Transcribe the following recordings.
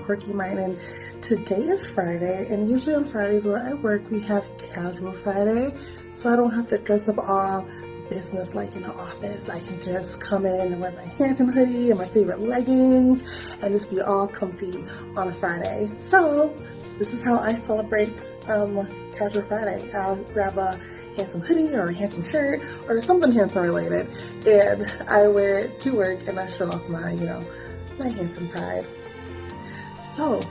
Quirky Mind, and today is Friday, and usually on Fridays where I work we have casual Friday, so I don't have to dress up all business like in the office. I can just come in and wear my Hanson hoodie and my favorite leggings and just be all comfy on a Friday. So this is how I celebrate casual Friday. I'll grab a Hanson hoodie or a Hanson shirt or something Hanson related, and I wear it to work and I show off my, my Hanson pride. So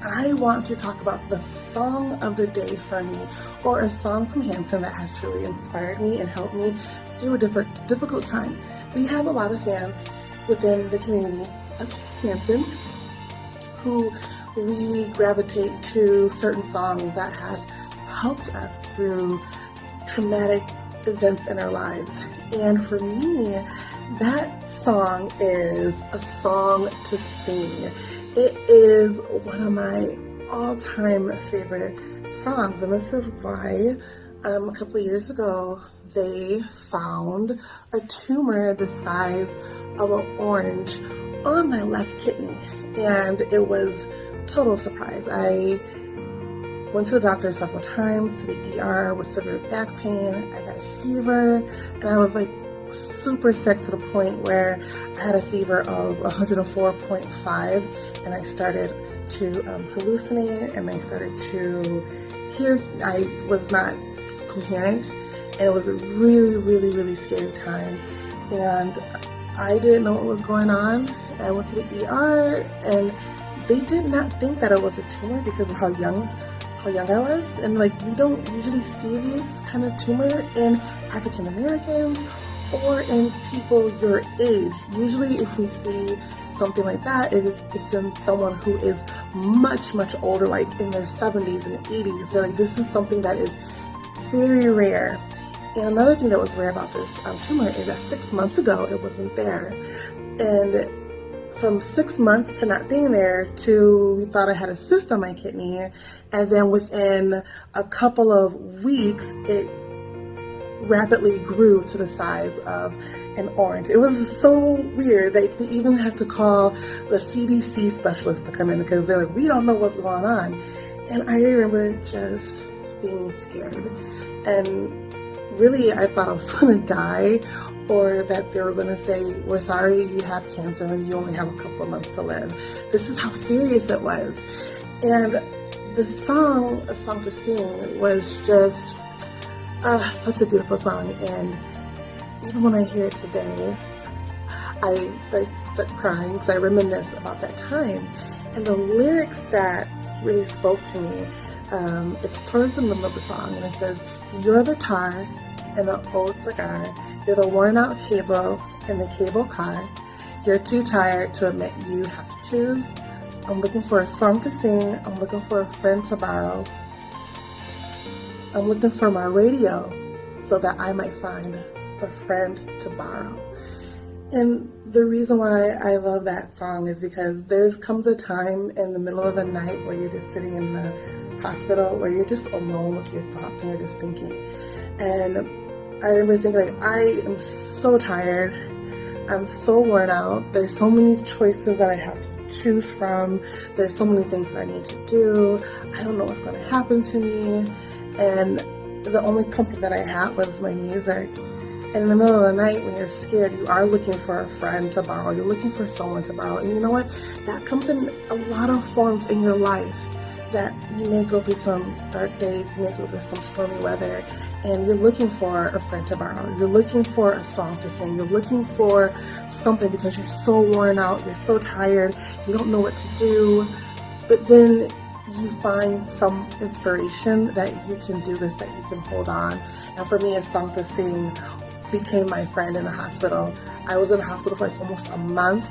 I want to talk about the song of the day for me, or a song from Hanson that has truly inspired me and helped me through a difficult time. We have a lot of fans within the community of Hanson who we gravitate to certain songs that has helped us through traumatic events in our lives. And for me, that song is a song to sing. It is one of my all-time favorite songs, and this is why a couple of years ago they found a tumor the size of an orange on my left kidney, and it was total surprise. I went to the doctor several times, to the ER with severe back pain. I got a fever, and I was like super sick to the point where I had a fever of 104.5, and I started to hallucinate, and I started to hear. I was not coherent, and it was a really, really, really scary time, and I didn't know what was going on. I went to the ER, and they did not think that it was a tumor because of how young I was, and like we don't usually see these kind of tumor in African Americans or in people your age. Usually if we see something like that, it's in someone who is much, much older, like in their 70s and 80s. They're like, this is something that is very rare. And another thing that was rare about this tumor is that 6 months ago it wasn't there, and from 6 months to not being there to we thought I had a cyst on my kidney, and then within a couple of weeks it rapidly grew to the size of an orange. It was so weird. They even had to call the CDC specialist to come in because they're like, we don't know what's going on. And I remember just being scared, and really I thought I was going to die, or that they were going to say, we're sorry, you have cancer and you only have a couple of months to live. This is how serious it was. And the song, A Song to Sing, was just such a beautiful song. And even when I hear it today, I start crying because I reminisce about that time. And the lyrics that really spoke to me, it's towards the middle of the song, and it says, you're the tar and the old cigar, you're the worn out cable in the cable car, you're too tired to admit you have to choose, I'm looking for a song to sing, I'm looking for a friend to borrow, I'm looking for my radio so that I might find a friend to borrow. And the reason why I love that song is because there comes a time in the middle of the night where you're just sitting in the hospital, where you're just alone with your thoughts and you're just thinking. And I remember thinking, like, I am so tired, I'm so worn out, there's so many choices that I have to choose from, there's so many things that I need to do, I don't know what's going to happen to me, and the only comfort that I had was my music. And in the middle of the night, when you're scared, you are looking for a friend to borrow, you're looking for someone to borrow, and you know what, that comes in a lot of forms in your life. That you may go through some dark days, you may go through some stormy weather, and you're looking for a friend to borrow, you're looking for a song to sing, you're looking for something because you're so worn out, you're so tired, you don't know what to do, but then you find some inspiration that you can do this, that you can hold on. And for me, a song to sing became my friend in the hospital. I was in the hospital for like almost a month.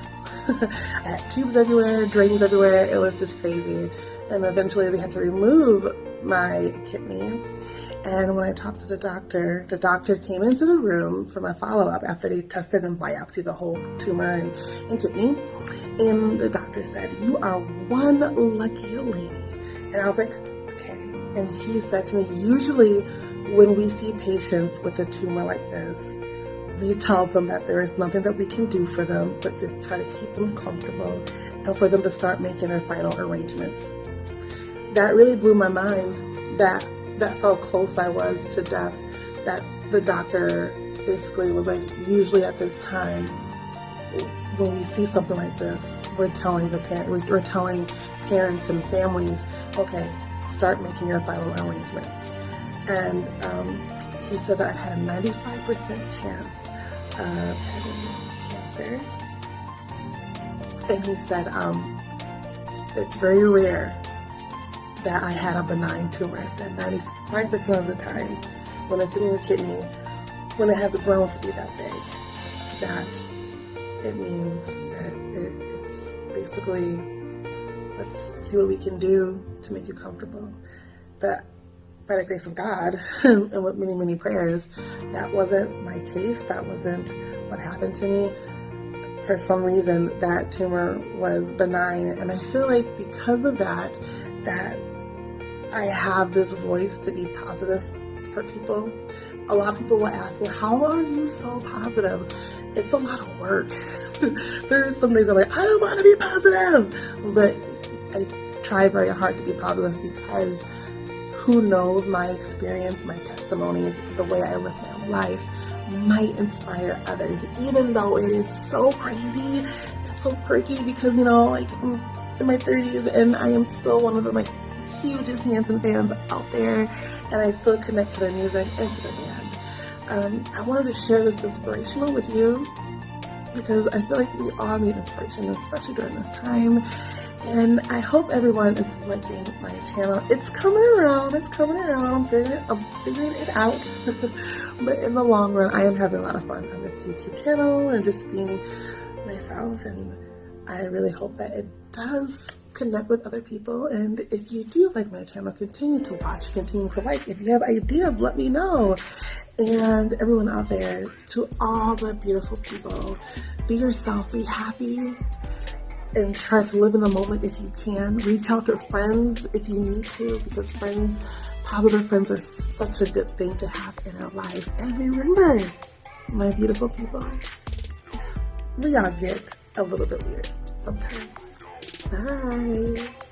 I had tubes everywhere, drains everywhere, it was just crazy. And eventually they had to remove my kidney. And when I talked to the doctor came into the room for my follow-up after they tested and biopsied the whole tumor and kidney. And the doctor said, you are one lucky lady. And I was like, okay. And he said to me, usually when we see patients with a tumor like this, we tell them that there is nothing that we can do for them but to try to keep them comfortable and for them to start making their final arrangements. That really blew my mind, that's how close I was to death, that the doctor basically was like, usually at this time, when we see something like this, we're telling parents and families, okay, start making your final arrangements. And he said that I had a 95% chance of having cancer. And he said it's very rare that I had a benign tumor, that 95% of the time when it's in your kidney, when it has grown to be that big, that it means that it's basically, let's see what we can do to make you comfortable. But by the grace of God and with many, many prayers, that wasn't my case. That wasn't what happened to me. For some reason, that tumor was benign. And I feel like because of that I have this voice to be positive for people. A lot of people will ask me, how are you so positive? It's a lot of work. There's some days I'm like, I don't want to be positive. But I try very hard to be positive because who knows, my experience, my testimonies, the way I live my life might inspire others, even though it is so crazy, it's so quirky because, you know, like I'm in my 30s and I am still one of the like hugest Hanson fans out there, and I still connect to their music and to their band. I wanted to share this inspirational with you because I feel like we all need inspiration, especially during this time. And I hope everyone is liking my channel. It's coming around. I'm figuring it out. But in the long run, I am having a lot of fun on this YouTube channel and just being myself. And I really hope that it does connect with other people. And if you do like my channel, continue to watch, continue to like. If you have ideas, let me know. And everyone out there, to all the beautiful people, be yourself, be happy. And try to live in the moment if you can. Reach out to friends if you need to, because positive friends are such a good thing to have in our lives. And remember, my beautiful people, we all get a little bit weird sometimes. Bye.